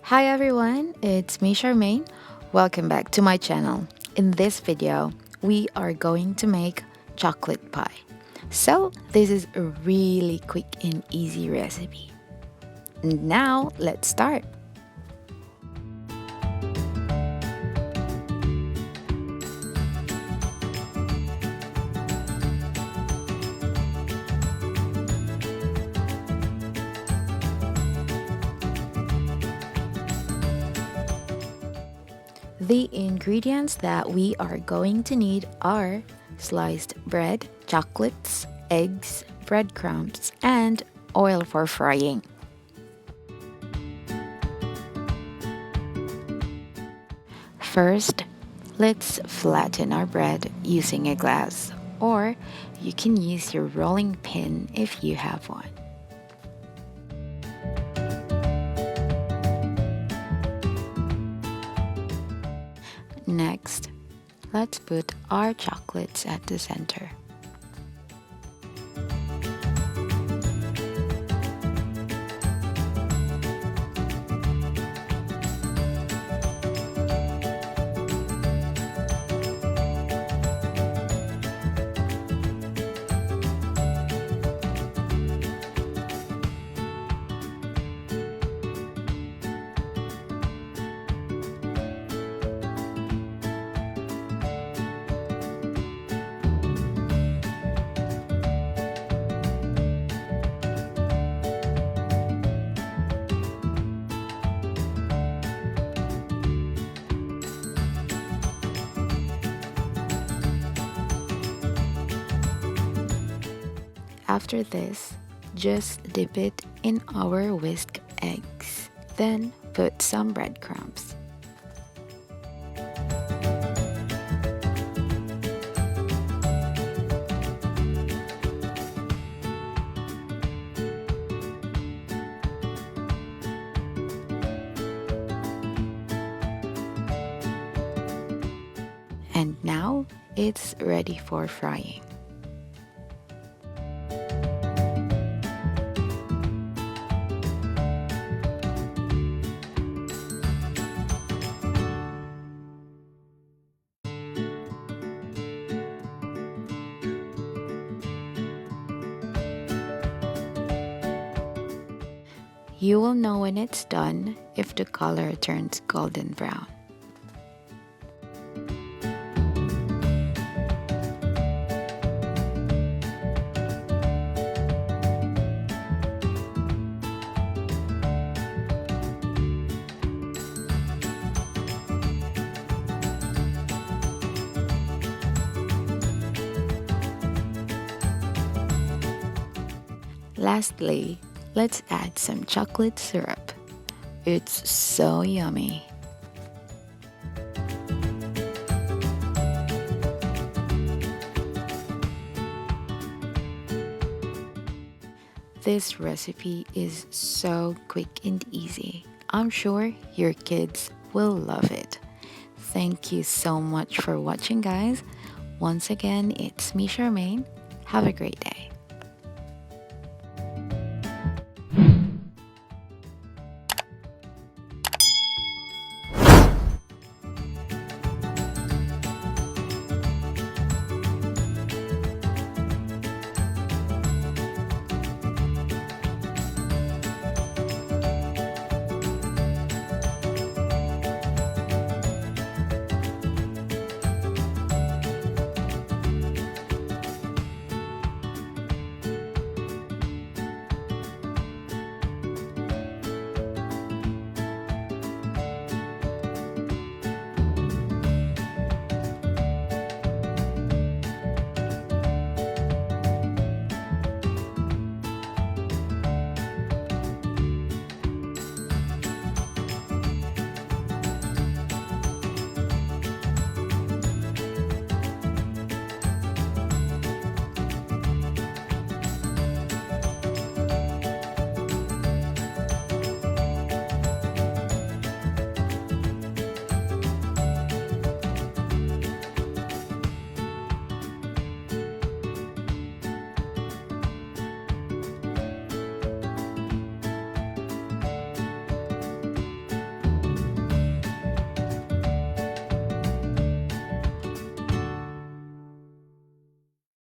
Hi everyone, it's me Charmaine. Welcome back to my channel. In this video, we are going to make chocolate pie. So this is a really quick and easy recipe. Now let's start. The ingredients that we are going to need are sliced bread, chocolates, eggs, breadcrumbs, and oil for frying. First, let's flatten our bread using a glass, or you can use your rolling pin if you have one. Next, let's put our chocolates at the center. After this, just dip it in our whisked eggs. Then put some breadcrumbs. And now it's ready for frying. You will know when it's done if the color turns golden brown. Lastly, let's add some chocolate syrup. It's so yummy. This recipe is so quick and easy. I'm sure your kids will love it. Thank you so much for watching, guys. Once again, it's me, Charmaine. Have a great day.